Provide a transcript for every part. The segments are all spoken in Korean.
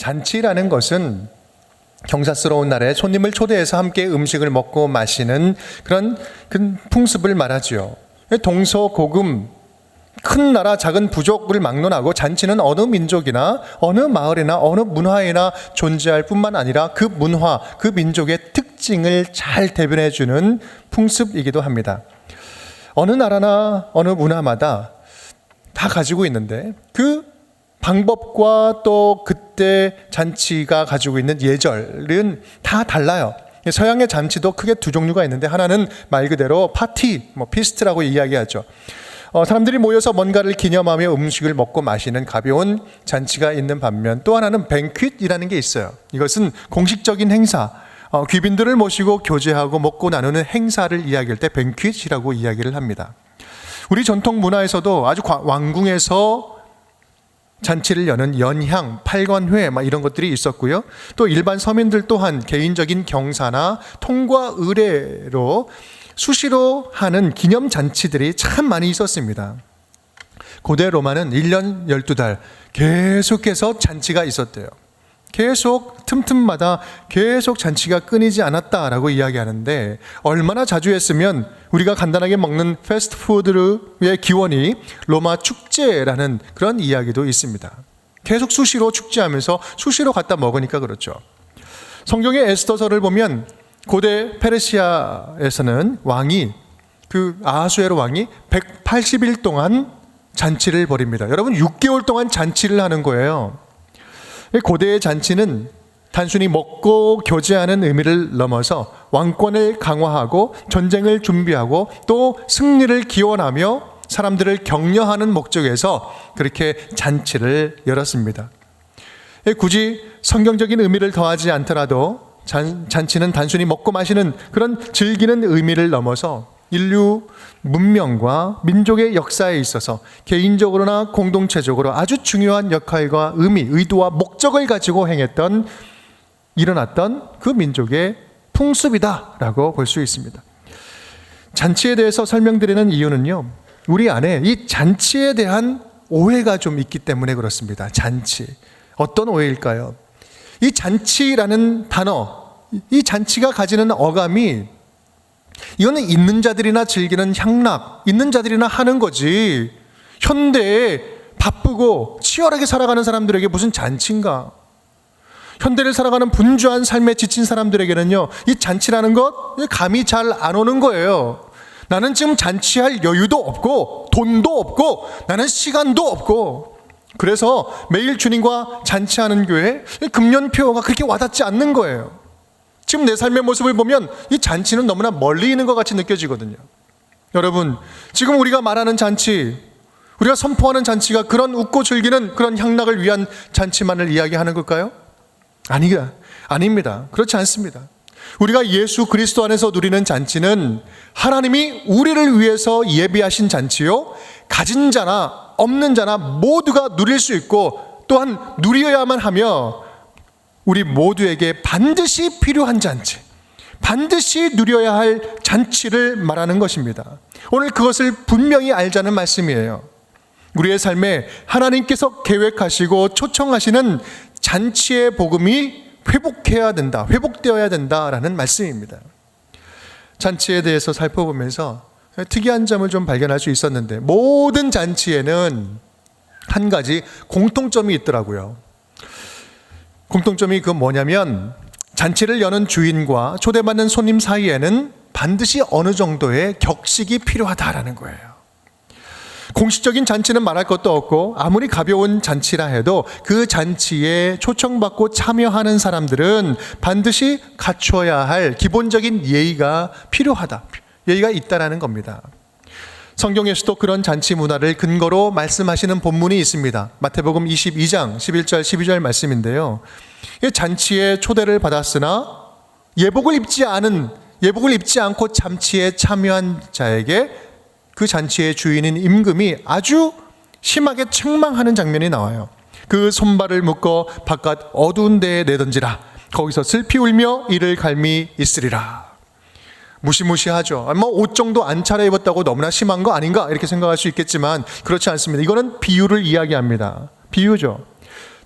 잔치라는 것은 경사스러운 날에 손님을 초대해서 함께 음식을 먹고 마시는 그런 풍습을 말하지요. 동서고금, 큰 나라 작은 부족을 막론하고 잔치는 어느 민족이나 어느 마을이나 어느 문화에나 존재할 뿐만 아니라 그 문화, 그 민족의 특징을 잘 대변해주는 풍습이기도 합니다. 어느 나라나 어느 문화마다 다 가지고 있는데 그 방법과 또 그때 잔치가 가지고 있는 예절은 다 달라요. 서양의 잔치도 크게 두 종류가 있는데 하나는 말 그대로 파티, 피스트라고 이야기하죠. 사람들이 모여서 뭔가를 기념하며 음식을 먹고 마시는 가벼운 잔치가 있는 반면 또 하나는 뱅퀴트이라는 게 있어요. 이것은 공식적인 행사, 귀빈들을 모시고 교제하고 먹고 나누는 행사를 이야기할 때 뱅퀴트이라고 이야기를 합니다. 우리 전통 문화에서도 아주 왕궁에서 잔치를 여는 연향, 팔관회 이런 것들이 있었고요. 또 일반 서민들 또한 개인적인 경사나 통과 의례로 수시로 하는 기념잔치들이 참 많이 있었습니다. 고대 로마는 1년 12달 계속해서 잔치가 있었대요. 계속 틈틈마다 계속 잔치가 끊이지 않았다라고 이야기하는데 얼마나 자주 했으면 우리가 간단하게 먹는 패스트푸드의 기원이 로마 축제라는 그런 이야기도 있습니다. 계속 수시로 축제하면서 수시로 갖다 먹으니까 그렇죠. 성경의 에스더서를 보면 고대 페르시아에서는 왕이 아하수에로 왕이 180일 동안 잔치를 벌입니다. 여러분 6개월 동안 잔치를 하는 거예요. 고대의 잔치는 단순히 먹고 교제하는 의미를 넘어서 왕권을 강화하고 전쟁을 준비하고 또 승리를 기원하며 사람들을 격려하는 목적에서 그렇게 잔치를 열었습니다. 굳이 성경적인 의미를 더하지 않더라도 잔치는 단순히 먹고 마시는 그런 즐기는 의미를 넘어서 인류 문명과 민족의 역사에 있어서 개인적으로나 공동체적으로 아주 중요한 역할과 의미, 의도와 목적을 가지고 일어났던 그 민족의 풍습이다라고 볼 수 있습니다. 잔치에 대해서 설명드리는 이유는요, 우리 안에 이 잔치에 대한 오해가 좀 있기 때문에 그렇습니다. 잔치. 어떤 오해일까요? 이 잔치라는 단어, 이 잔치가 가지는 어감이 이거는 있는 자들이나 즐기는 향락, 있는 자들이나 하는 거지 현대에 바쁘고 치열하게 살아가는 사람들에게 무슨 잔치인가? 현대를 살아가는 분주한 삶에 지친 사람들에게는요, 이 잔치라는 것 감이 잘 안 오는 거예요. 나는 지금 잔치할 여유도 없고 돈도 없고 나는 시간도 없고, 그래서 매일 주님과 잔치하는 교회 금년표가 그렇게 와닿지 않는 거예요. 지금 내 삶의 모습을 보면 이 잔치는 너무나 멀리 있는 것 같이 느껴지거든요. 여러분, 지금 우리가 말하는 잔치, 우리가 선포하는 잔치가 그런 웃고 즐기는 그런 향락을 위한 잔치만을 이야기하는 걸까요? 아닙니다. 그렇지 않습니다. 우리가 예수 그리스도 안에서 누리는 잔치는 하나님이 우리를 위해서 예비하신 잔치요, 가진 자나 없는 자나 모두가 누릴 수 있고 또한 누려야만 하며 우리 모두에게 반드시 필요한 잔치, 반드시 누려야 할 잔치를 말하는 것입니다. 오늘 그것을 분명히 알자는 말씀이에요. 우리의 삶에 하나님께서 계획하시고 초청하시는 잔치의 복음이 회복되어야 된다라는 말씀입니다. 잔치에 대해서 살펴보면서 특이한 점을 좀 발견할 수 있었는데, 모든 잔치에는 한 가지 공통점이 있더라고요. 공통점이 뭐냐면, 잔치를 여는 주인과 초대받는 손님 사이에는 반드시 어느 정도의 격식이 필요하다라는 거예요. 공식적인 잔치는 말할 것도 없고 아무리 가벼운 잔치라 해도 그 잔치에 초청받고 참여하는 사람들은 반드시 갖춰야 할 기본적인 예의가 필요하다, 예의가 있다라는 겁니다. 성경에서도 그런 잔치 문화를 근거로 말씀하시는 본문이 있습니다. 마태복음 22장 11절 12절 말씀인데요, 잔치에 초대를 받았으나 예복을 입지 않고 잔치에 참여한 자에게 그 잔치의 주인인 임금이 아주 심하게 책망하는 장면이 나와요. 그 손발을 묶어 바깥 어두운 데에 내던지라. 거기서 슬피 울며 이를 갈미 있으리라. 무시무시하죠. 옷 정도 안 차려입었다고 너무나 심한 거 아닌가 이렇게 생각할 수 있겠지만 그렇지 않습니다. 이거는 비유를 이야기합니다. 비유죠.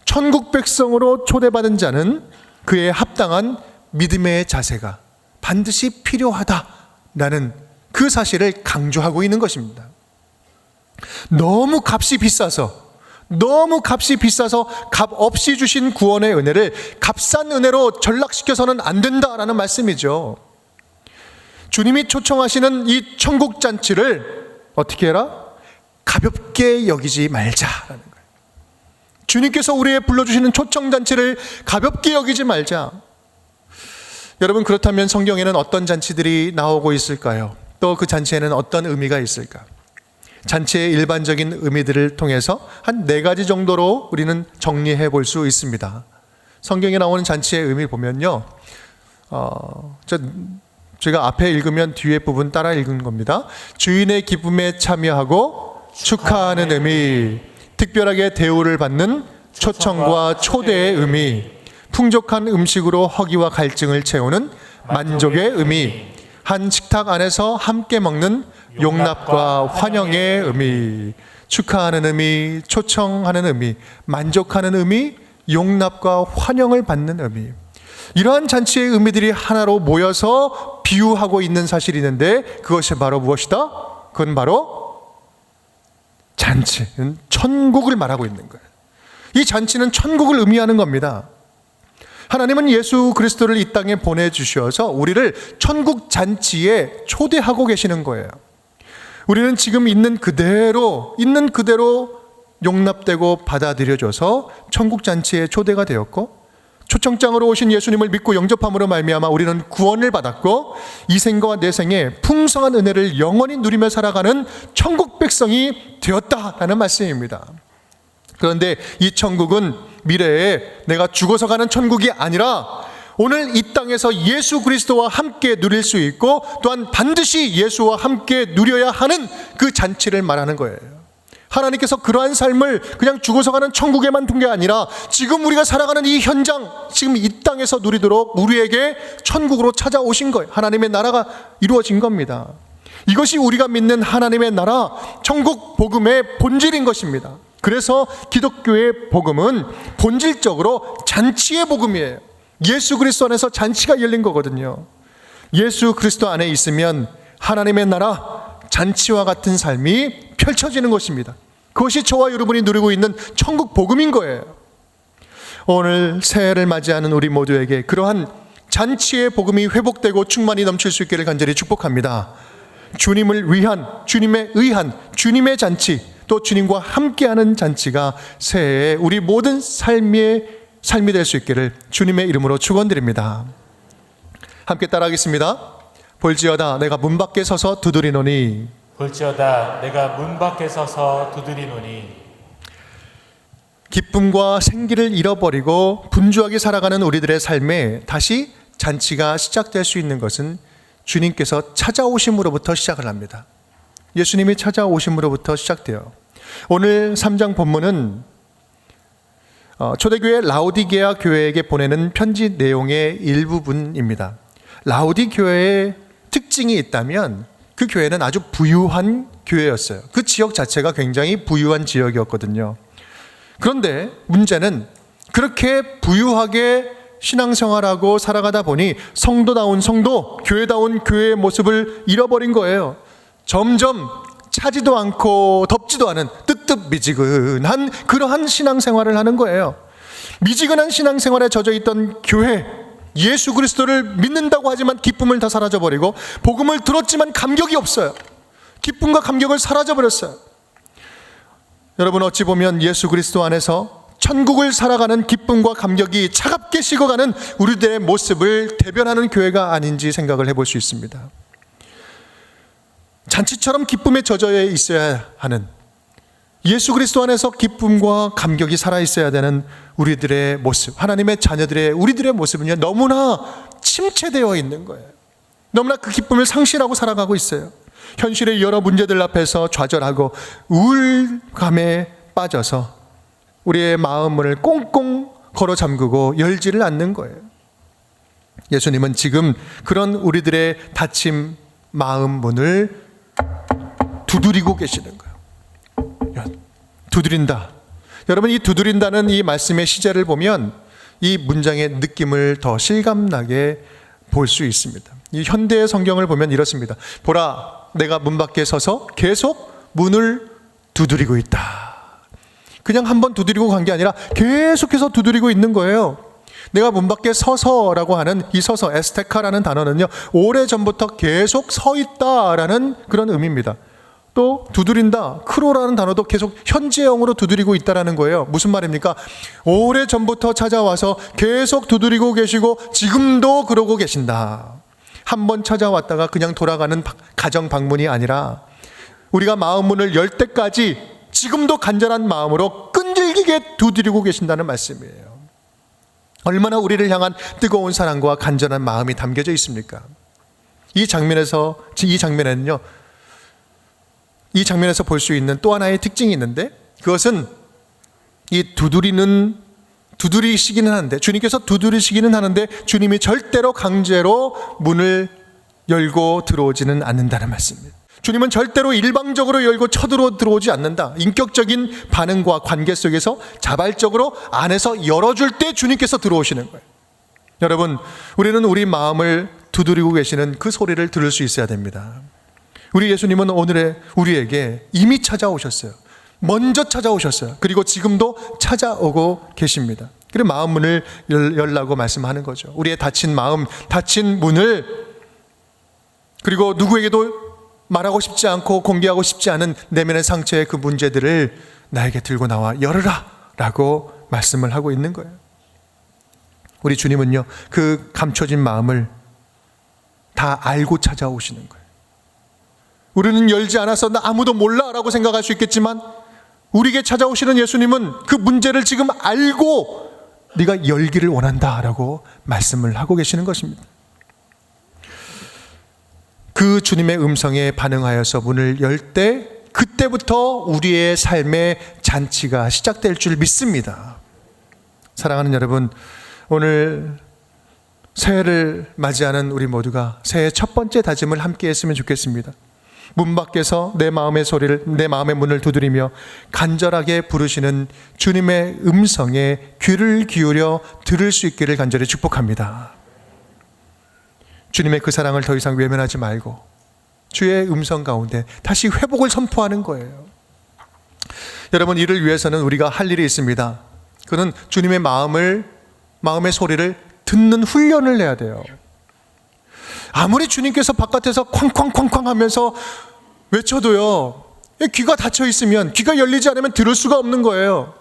천국 백성으로 초대받은 자는 그에 합당한 믿음의 자세가 반드시 필요하다라는 그 사실을 강조하고 있는 것입니다. 너무 값이 비싸서 값 없이 주신 구원의 은혜를 값싼 은혜로 전락시켜서는 안 된다라는 말씀이죠. 주님이 초청하시는 이 천국 잔치를 어떻게 해라? 가볍게 여기지 말자라는 거예요. 주님께서 우리의 불러주시는 초청 잔치를 가볍게 여기지 말자. 여러분, 그렇다면 성경에는 어떤 잔치들이 나오고 있을까요? 또 그 잔치에는 어떤 의미가 있을까? 잔치의 일반적인 의미들을 통해서 한 4가지 정도로 우리는 정리해 볼 수 있습니다. 성경에 나오는 잔치의 의미 보면요, 제가 앞에 읽으면 뒤에 부분 따라 읽은 겁니다. 주인의 기쁨에 참여하고 축하하는 의미, 특별하게 대우를 받는 초청과 초대의 의미, 풍족한 음식으로 허기와 갈증을 채우는 만족의 의미, 한 식탁 안에서 함께 먹는 용납과 환영의 의미, 축하하는 의미, 초청하는 의미, 만족하는 의미, 용납과 환영을 받는 의미. 이러한 잔치의 의미들이 하나로 모여서 비유하고 있는 사실이 있는데, 그것이 바로 무엇이다? 그건 바로 잔치, 천국을 말하고 있는 거예요. 이 잔치는 천국을 의미하는 겁니다. 하나님은 예수 그리스도를 이 땅에 보내주셔서 우리를 천국 잔치에 초대하고 계시는 거예요. 우리는 지금 있는 그대로 용납되고 받아들여져서 천국 잔치에 초대가 되었고, 초청장으로 오신 예수님을 믿고 영접함으로 말미암아 우리는 구원을 받았고, 이 생과 내 생에 풍성한 은혜를 영원히 누리며 살아가는 천국 백성이 되었다라는 말씀입니다. 그런데 이 천국은 미래에 내가 죽어서 가는 천국이 아니라 오늘 이 땅에서 예수 그리스도와 함께 누릴 수 있고, 또한 반드시 예수와 함께 누려야 하는 그 잔치를 말하는 거예요. 하나님께서 그러한 삶을 그냥 죽어서 가는 천국에만 둔 게 아니라 지금 우리가 살아가는 이 현장, 지금 이 땅에서 누리도록 우리에게 천국으로 찾아오신 거예요. 하나님의 나라가 이루어진 겁니다. 이것이 우리가 믿는 하나님의 나라, 천국 복음의 본질인 것입니다. 그래서 기독교의 복음은 본질적으로 잔치의 복음이에요. 예수 그리스도 안에서 잔치가 열린 거거든요. 예수 그리스도 안에 있으면 하나님의 나라, 잔치와 같은 삶이 펼쳐지는 것입니다. 그것이 저와 여러분이 누리고 있는 천국 복음인 거예요. 오늘 새해를 맞이하는 우리 모두에게 그러한 잔치의 복음이 회복되고 충만히 넘칠 수 있기를 간절히 축복합니다. 주님을 위한, 주님에 의한 주님의 잔치, 또 주님과 함께하는 잔치가 새해에 우리 모든 삶이 될 수 있기를 주님의 이름으로 축원드립니다. 함께 따라하겠습니다. 볼지어다 내가 문 밖에 서서 두드리노니, 볼지어다 내가 문 밖에 서서 두드리노니. 기쁨과 생기를 잃어버리고 분주하게 살아가는 우리들의 삶에 다시 잔치가 시작될 수 있는 것은 주님께서 찾아오심으로부터 시작을 합니다. 예수님이 찾아오심으로부터 시작돼요. 오늘 3장 본문은 초대교회 라우디게아 교회에게 보내는 편지 내용의 일부분입니다. 라우디 교회의 특징이 있다면 그 교회는 아주 부유한 교회였어요. 그 지역 자체가 굉장히 부유한 지역이었거든요. 그런데 문제는 그렇게 부유하게 신앙생활하고 살아가다 보니 성도다운 성도, 교회다운 교회의 모습을 잃어버린 거예요. 점점 차지도 않고 덥지도 않은 뜨뜻미지근한 그러한 신앙생활을 하는 거예요. 미지근한 신앙생활에 젖어있던 교회, 예수 그리스도를 믿는다고 하지만 기쁨을 다 사라져버리고, 복음을 들었지만 감격이 없어요. 기쁨과 감격을 사라져버렸어요. 여러분, 어찌 보면 예수 그리스도 안에서 천국을 살아가는 기쁨과 감격이 차갑게 식어가는 우리들의 모습을 대변하는 교회가 아닌지 생각을 해볼 수 있습니다. 잔치처럼 기쁨에 젖어 있어야 하는, 예수 그리스도 안에서 기쁨과 감격이 살아있어야 되는 우리들의 모습, 하나님의 자녀들의 우리들의 모습은요, 너무나 침체되어 있는 거예요. 너무나 그 기쁨을 상실하고 살아가고 있어요. 현실의 여러 문제들 앞에서 좌절하고 우울감에 빠져서 우리의 마음을 꽁꽁 걸어 잠그고 열지를 않는 거예요. 예수님은 지금 그런 우리들의 닫힌 마음 문을 두드리고 계시는 거예요. 두드린다. 여러분, 이 두드린다는 이 말씀의 시제를 보면 이 문장의 느낌을 더 실감나게 볼 수 있습니다. 이 현대의 성경을 보면 이렇습니다. 보라, 내가 문 밖에 서서 계속 문을 두드리고 있다. 그냥 한번 두드리고 간 게 아니라 계속해서 두드리고 있는 거예요. 내가 문 밖에 서서라고 하는 이 서서, 에스테카라는 단어는요, 오래전부터 계속 서 있다라는 그런 의미입니다. 또 두드린다, 크로라는 단어도 계속 현재형으로 두드리고 있다라는 거예요. 무슨 말입니까? 오래전부터 찾아와서 계속 두드리고 계시고 지금도 그러고 계신다. 한번 찾아왔다가 그냥 돌아가는 가정 방문이 아니라 우리가 마음 문을 열 때까지 지금도 간절한 마음으로 끈질기게 두드리고 계신다는 말씀이에요. 얼마나 우리를 향한 뜨거운 사랑과 간절한 마음이 담겨져 있습니까? 이 장면에는요, 이 장면에서 볼 수 있는 또 하나의 특징이 있는데, 그것은 이 두드리시기는 하는데, 주님께서 두드리시기는 하는데 주님이 절대로 강제로 문을 열고 들어오지는 않는다는 말씀입니다. 주님은 절대로 일방적으로 열고 들어오지 않는다. 인격적인 반응과 관계 속에서 자발적으로 안에서 열어줄 때 주님께서 들어오시는 거예요. 여러분, 우리는 우리 마음을 두드리고 계시는 그 소리를 들을 수 있어야 됩니다. 우리 예수님은 오늘의 우리에게 이미 찾아오셨어요. 먼저 찾아오셨어요. 그리고 지금도 찾아오고 계십니다. 그리고 마음 문을 열라고 말씀하는 거죠. 우리의 닫힌 마음, 닫힌 문을, 그리고 누구에게도 말하고 싶지 않고 공개하고 싶지 않은 내면의 상처의 그 문제들을 나에게 들고 나와 열으라 라고 말씀을 하고 있는 거예요. 우리 주님은요, 그 감춰진 마음을 다 알고 찾아오시는 거예요. 우리는 열지 않아서 나 아무도 몰라 라고 생각할 수 있겠지만, 우리에게 찾아오시는 예수님은 그 문제를 지금 알고 네가 열기를 원한다 라고 말씀을 하고 계시는 것입니다. 그 주님의 음성에 반응하여서 문을 열 때, 그때부터 우리의 삶의 잔치가 시작될 줄 믿습니다. 사랑하는 여러분, 오늘 새해를 맞이하는 우리 모두가 새해 첫 번째 다짐을 함께 했으면 좋겠습니다. 문 밖에서 내 마음의 문을 두드리며 간절하게 부르시는 주님의 음성에 귀를 기울여 들을 수 있기를 간절히 축복합니다. 주님의 그 사랑을 더 이상 외면하지 말고 주의 음성 가운데 다시 회복을 선포하는 거예요. 여러분, 이를 위해서는 우리가 할 일이 있습니다. 그는 주님의 마음의 소리를 듣는 훈련을 해야 돼요. 아무리 주님께서 바깥에서 쾅쾅쾅쾅 하면서 외쳐도요, 귀가 닫혀 있으면, 귀가 열리지 않으면 들을 수가 없는 거예요.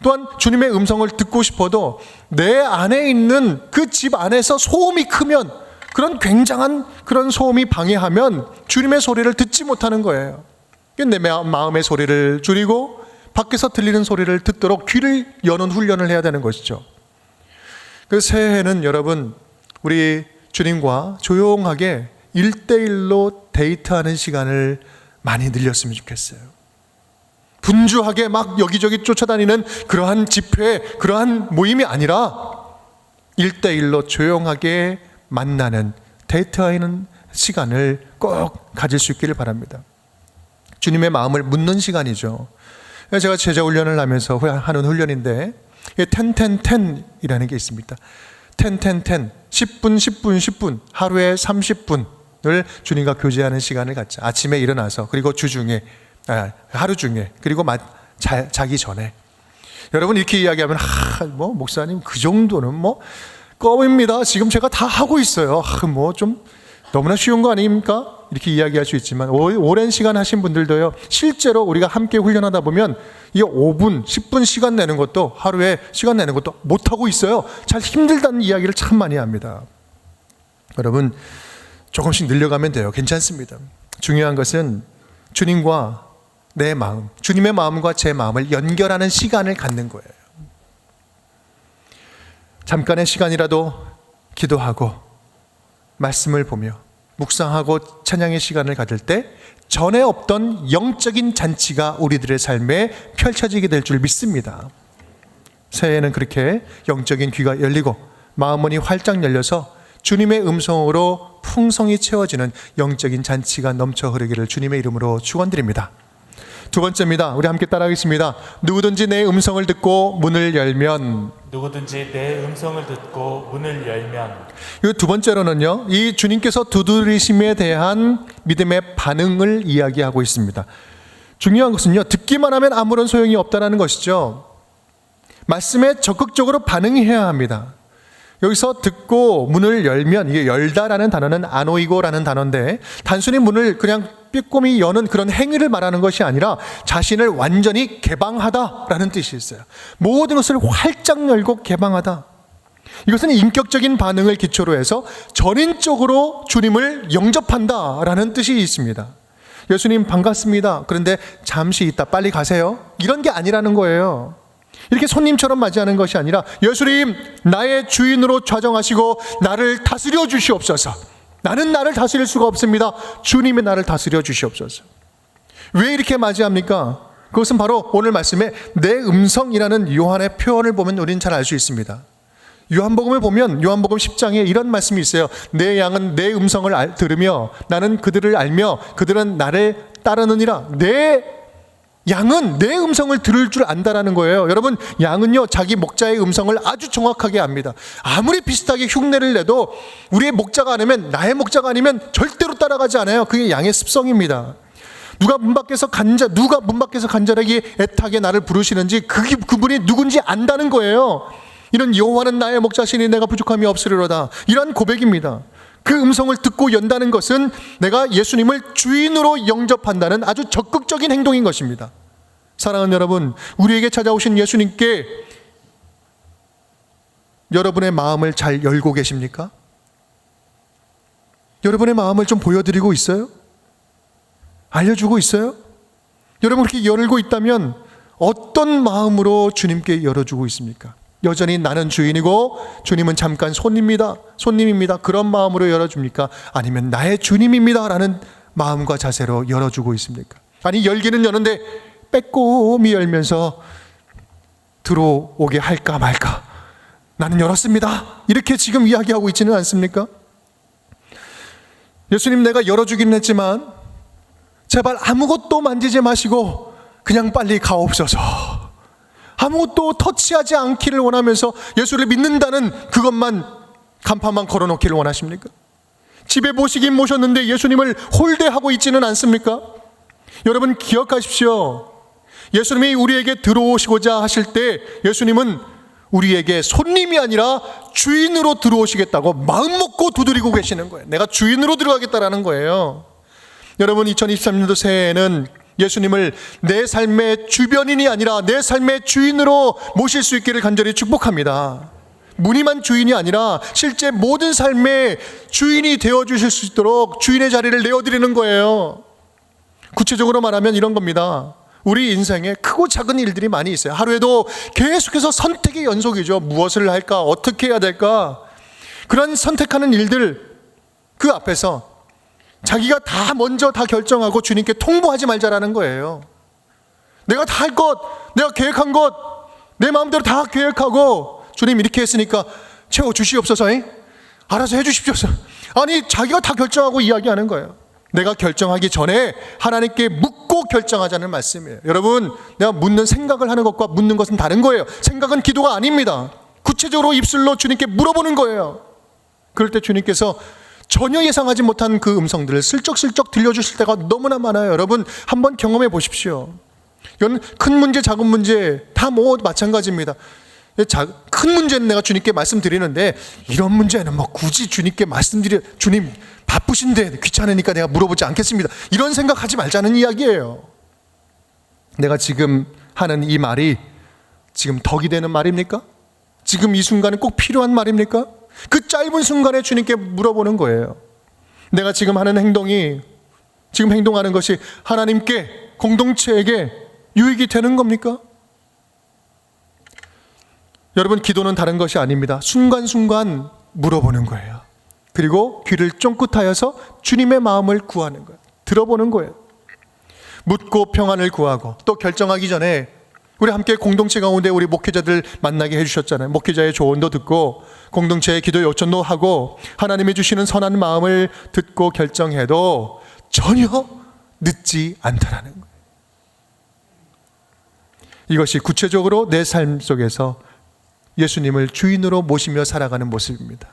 또한 주님의 음성을 듣고 싶어도 내 안에 있는 그 집 안에서 소음이 크면, 그런 굉장한 그런 소음이 방해하면 주님의 소리를 듣지 못하는 거예요. 내 마음의 소리를 줄이고 밖에서 들리는 소리를 듣도록 귀를 여는 훈련을 해야 되는 것이죠. 그 새해에는 여러분, 우리 주님과 조용하게 1대1로 데이트하는 시간을 많이 늘렸으면 좋겠어요. 분주하게 막 여기저기 쫓아다니는 그러한 집회, 그러한 모임이 아니라 1대1로 조용하게 만나는, 데이트하는 시간을 꼭 가질 수 있기를 바랍니다. 주님의 마음을 묻는 시간이죠. 제가 제자 훈련을 하면서 하는 훈련인데, 10이라는 게 있습니다. 10, 10분, 10분, 하루에 30분을 주님과 교제하는 시간을 갖자. 아침에 일어나서, 그리고 하루 중에, 그리고 자기 전에. 여러분, 이렇게 이야기하면, 목사님, 그 정도는 껌입니다. 지금 제가 다 하고 있어요. 좀 너무나 쉬운 거 아닙니까? 이렇게 이야기할 수 있지만, 오랜 시간 하신 분들도요, 실제로 우리가 함께 훈련하다 보면 이 5분, 10분 시간 내는 것도, 하루에 시간 내는 것도 못하고 있어요. 잘 힘들다는 이야기를 참 많이 합니다. 여러분, 조금씩 늘려가면 돼요. 괜찮습니다. 중요한 것은 주님과 내 마음, 주님의 마음과 제 마음을 연결하는 시간을 갖는 거예요. 잠깐의 시간이라도 기도하고 말씀을 보며 묵상하고 찬양의 시간을 가질 때 전에 없던 영적인 잔치가 우리들의 삶에 펼쳐지게 될 줄 믿습니다. 새해에는 그렇게 영적인 귀가 열리고 마음 문이 활짝 열려서 주님의 음성으로 풍성히 채워지는 영적인 잔치가 넘쳐 흐르기를 주님의 이름으로 축원드립니다. 두 번째입니다. 우리 함께 따라하겠습니다. 누구든지 내 음성을 듣고 문을 열면. 누구든지 내 음성을 듣고 문을 열면. 이 두 번째로는요, 이 주님께서 두드리심에 대한 믿음의 반응을 이야기하고 있습니다. 중요한 것은요, 듣기만 하면 아무런 소용이 없다는 것이죠. 말씀에 적극적으로 반응해야 합니다. 여기서 듣고 문을 열면, 이게 열다라는 단어는 아노이고라는 단어인데, 단순히 문을 그냥 빼꼼히 여는 그런 행위를 말하는 것이 아니라 자신을 완전히 개방하다라는 뜻이 있어요. 모든 것을 활짝 열고 개방하다. 이것은 인격적인 반응을 기초로 해서 전인적으로 주님을 영접한다라는 뜻이 있습니다. 예수님 반갑습니다. 그런데 잠시 있다 빨리 가세요. 이런 게 아니라는 거예요. 이렇게 손님처럼 맞이하는 것이 아니라 예수님 나의 주인으로 좌정하시고 나를 다스려 주시옵소서. 나는 나를 다스릴 수가 없습니다. 주님이 나를 다스려 주시옵소서. 왜 이렇게 맞이합니까? 그것은 바로 오늘 말씀에 내 음성이라는 요한의 표현을 보면 우리는 잘 알 수 있습니다. 요한복음을 보면 요한복음 10장에 이런 말씀이 있어요. 내 양은 내 음성을 들으며 나는 그들을 알며 그들은 나를 따르느니라. 내 양은 내 음성을 들을 줄 안다라는 거예요. 여러분, 양은요 자기 목자의 음성을 아주 정확하게 압니다. 아무리 비슷하게 흉내를 내도 우리의 목자가 아니면, 나의 목자가 아니면 절대로 따라가지 않아요. 그게 양의 습성입니다. 누가 문 밖에서 간절하게 애타게 나를 부르시는지 그분이 누군지 안다는 거예요. 이런 여호와는 나의 목자시니 내가 부족함이 없으리로다. 이런 고백입니다. 그 음성을 듣고 연다는 것은 내가 예수님을 주인으로 영접한다는 아주 적극적인 행동인 것입니다. 사랑하는 여러분, 우리에게 찾아오신 예수님께 여러분의 마음을 잘 열고 계십니까? 여러분의 마음을 좀 보여드리고 있어요? 알려주고 있어요? 여러분 그렇게 열고 있다면 어떤 마음으로 주님께 열어주고 있습니까? 여전히 나는 주인이고 주님은 잠깐 손님입니다. 그런 마음으로 열어줍니까? 아니면 나의 주님입니다 라는 마음과 자세로 열어주고 있습니까? 아니, 열기는 여는데 빼꼼히 열면서 들어오게 할까 말까, 나는 열었습니다, 이렇게 지금 이야기하고 있지는 않습니까? 예수님, 내가 열어주기는 했지만 제발 아무것도 만지지 마시고 그냥 빨리 가옵소서. 아무것도 터치하지 않기를 원하면서 예수를 믿는다는 그것만, 간판만 걸어놓기를 원하십니까? 집에 모시긴 모셨는데 예수님을 홀대하고 있지는 않습니까? 여러분 기억하십시오. 예수님이 우리에게 들어오시고자 하실 때 예수님은 우리에게 손님이 아니라 주인으로 들어오시겠다고 마음 먹고 두드리고 계시는 거예요. 내가 주인으로 들어가겠다라는 거예요. 여러분, 2023년도 새해에는 예수님을 내 삶의 주변인이 아니라 내 삶의 주인으로 모실 수 있기를 간절히 축복합니다. 무늬만 주인이 아니라 실제 모든 삶의 주인이 되어주실 수 있도록 주인의 자리를 내어드리는 거예요. 구체적으로 말하면 이런 겁니다. 우리 인생에 크고 작은 일들이 많이 있어요. 하루에도 계속해서 선택의 연속이죠. 무엇을 할까? 어떻게 해야 될까? 그런 선택하는 일들, 그 앞에서 자기가 다 먼저 다 결정하고 주님께 통보하지 말자라는 거예요. 내가 다 할 것, 내가 계획한 것, 내 마음대로 다 계획하고 주님 이렇게 했으니까 채워주시옵소서, 알아서 해주십시오. 아니, 자기가 다 결정하고 이야기하는 거예요. 내가 결정하기 전에 하나님께 묻고 결정하자는 말씀이에요. 여러분, 내가 묻는 생각을 하는 것과 묻는 것은 다른 거예요. 생각은 기도가 아닙니다. 구체적으로 입술로 주님께 물어보는 거예요. 그럴 때 주님께서 전혀 예상하지 못한 그 음성들을 슬쩍슬쩍 들려주실 때가 너무나 많아요. 여러분, 한번 경험해 보십시오. 이건 큰 문제, 작은 문제 다 마찬가지입니다. 큰 문제는 내가 주님께 말씀드리는데 이런 문제는 굳이 주님께 주님 바쁘신데 귀찮으니까 내가 물어보지 않겠습니다, 이런 생각하지 말자는 이야기예요. 내가 지금 하는 이 말이 지금 덕이 되는 말입니까? 지금 이 순간에 꼭 필요한 말입니까? 그 짧은 순간에 주님께 물어보는 거예요. 내가 지금 하는 행동이, 지금 행동하는 것이 하나님께, 공동체에게 유익이 되는 겁니까? 여러분, 기도는 다른 것이 아닙니다. 순간순간 물어보는 거예요. 그리고 귀를 쫑긋하여서 주님의 마음을 구하는 거예요. 들어보는 거예요. 묻고 평안을 구하고, 또 결정하기 전에 우리 함께 공동체 가운데 우리 목회자들 만나게 해주셨잖아요. 목회자의 조언도 듣고 공동체의 기도 요청도 하고 하나님이 주시는 선한 마음을 듣고 결정해도 전혀 늦지 않다라는 거예요. 이것이 구체적으로 내 삶 속에서 예수님을 주인으로 모시며 살아가는 모습입니다.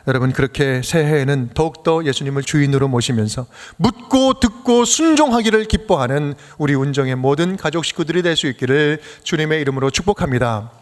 여러분, 그렇게 새해에는 더욱더 예수님을 주인으로 모시면서 묻고 듣고 순종하기를 기뻐하는 우리 운정의 모든 가족 식구들이 될 수 있기를 주님의 이름으로 축복합니다.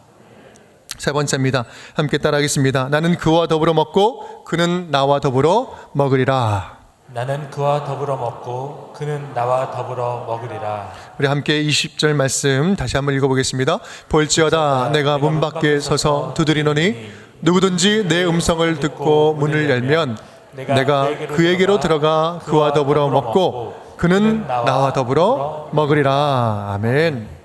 세 번째입니다. 함께 따라하겠습니다. 나는 그와 더불어 먹고 그는 나와 더불어 먹으리라. 나는 그와 더불어 먹고 그는 나와 더불어 먹으리라. 우리 함께 20절 말씀 다시 한번 읽어보겠습니다. 볼지어다 내가 문 밖에 서서 두드리노니 누구든지 내 음성을 듣고 문을 열면 내가 그에게로 들어가 그와 더불어 먹고 그는 나와 더불어 먹으리라. 아멘.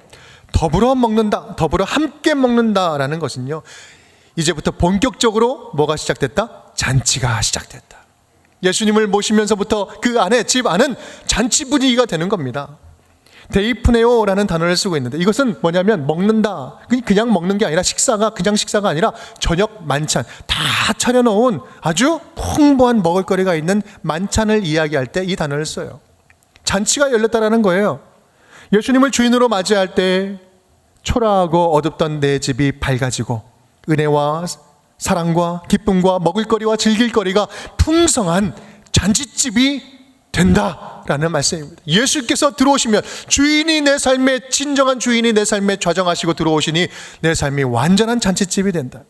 더불어 먹는다, 더불어 함께 먹는다라는 것은요, 이제부터 본격적으로 뭐가 시작됐다? 잔치가 시작됐다. 예수님을 모시면서부터 그 안에, 집 안은 잔치 분위기가 되는 겁니다. 데이프네오라는 단어를 쓰고 있는데 이것은 뭐냐면 먹는다, 그냥 먹는 게 아니라 식사가 그냥 식사가 아니라 저녁 만찬 다 차려놓은 아주 풍부한 먹을거리가 있는 만찬을 이야기할 때 이 단어를 써요. 잔치가 열렸다라는 거예요. 예수님을 주인으로 맞이할 때 초라하고 어둡던 내 집이 밝아지고 은혜와 사랑과 기쁨과 먹을거리와 즐길거리가 풍성한 잔치집이 된다라는 말씀입니다. 예수께서 들어오시면 주인이 내 삶의, 진정한 주인이 내 삶에 좌정하시고 들어오시니 내 삶이 완전한 잔치집이 된다.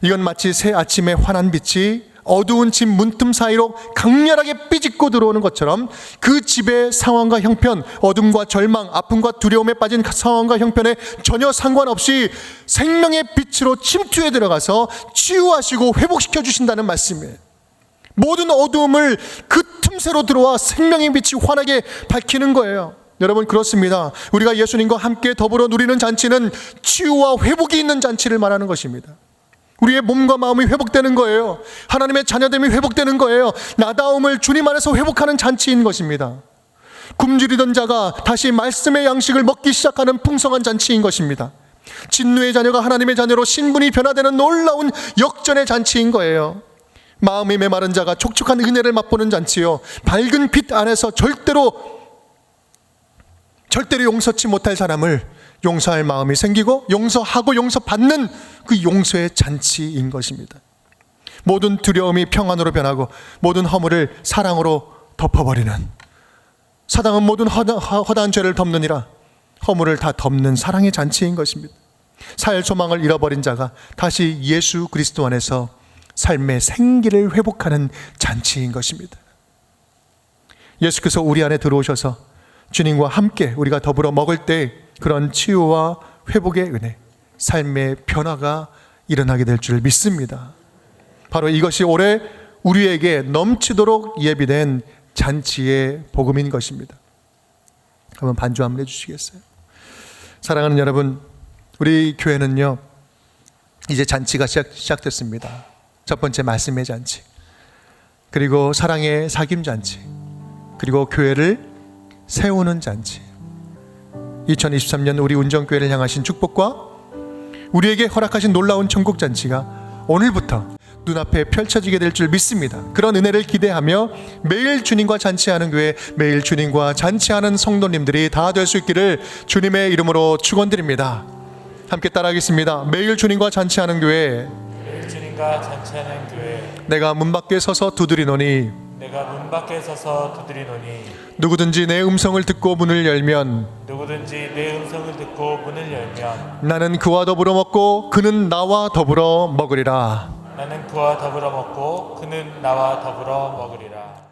이건 마치 새 아침의 환한 빛이 어두운 집 문틈 사이로 강렬하게 삐짓고 들어오는 것처럼 그 집의 상황과 형편, 어둠과 절망, 아픔과 두려움에 빠진 상황과 형편에 전혀 상관없이 생명의 빛으로 침투해 들어가서 치유하시고 회복시켜 주신다는 말씀이에요. 모든 어두움을 그 틈새로 들어와 생명의 빛이 환하게 밝히는 거예요. 여러분, 그렇습니다. 우리가 예수님과 함께 더불어 누리는 잔치는 치유와 회복이 있는 잔치를 말하는 것입니다. 우리의 몸과 마음이 회복되는 거예요. 하나님의 자녀됨이 회복되는 거예요. 나다움을 주님 안에서 회복하는 잔치인 것입니다. 굶주리던 자가 다시 말씀의 양식을 먹기 시작하는 풍성한 잔치인 것입니다. 진노의 자녀가 하나님의 자녀로 신분이 변화되는 놀라운 역전의 잔치인 거예요. 마음이 메마른 자가 촉촉한 은혜를 맛보는 잔치요, 밝은 빛 안에서 절대로 용서치 못할 사람을 용서할 마음이 생기고 용서하고 용서받는 그 용서의 잔치인 것입니다. 모든 두려움이 평안으로 변하고 모든 허물을 사랑으로 덮어버리는, 사당은 모든 허다한 죄를 덮느니라 허물을 다 덮는 사랑의 잔치인 것입니다. 살 소망을 잃어버린 자가 다시 예수 그리스도 안에서 삶의 생기를 회복하는 잔치인 것입니다. 예수께서 우리 안에 들어오셔서 주님과 함께 우리가 더불어 먹을 때 그런 치유와 회복의 은혜, 삶의 변화가 일어나게 될 줄 믿습니다. 바로 이것이 올해 우리에게 넘치도록 예비된 잔치의 복음인 것입니다. 한번 반주 한번 해주시겠어요? 사랑하는 여러분, 우리 교회는요, 이제 잔치가 시작됐습니다. 첫 번째 말씀의 잔치, 그리고 사랑의 사귐 잔치, 그리고 교회를 세우는 잔치. 2023년 우리 운정교회를 향하신 축복과 우리에게 허락하신 놀라운 천국 잔치가 오늘부터 눈앞에 펼쳐지게 될 줄 믿습니다. 그런 은혜를 기대하며 매일 주님과 잔치하는 교회, 매일 주님과 잔치하는 성도님들이 다 될 수 있기를 주님의 이름으로 축원드립니다. 함께 따라하겠습니다. 매일 주님과 잔치하는 교회, 매일 주님과 잔치하는 교회, 내가 문 밖에 서서 두드리노니 내가 문 밖에 서서 두드리노니 누구든지 내 음성을 듣고 문을 열면 누구든지 내 음성을 듣고 문을 열면 나는 그와 더불어 먹고 그는 나와 더불어 먹으리라. 나는 그와 더불어 먹고 그는 나와 더불어 먹으리라.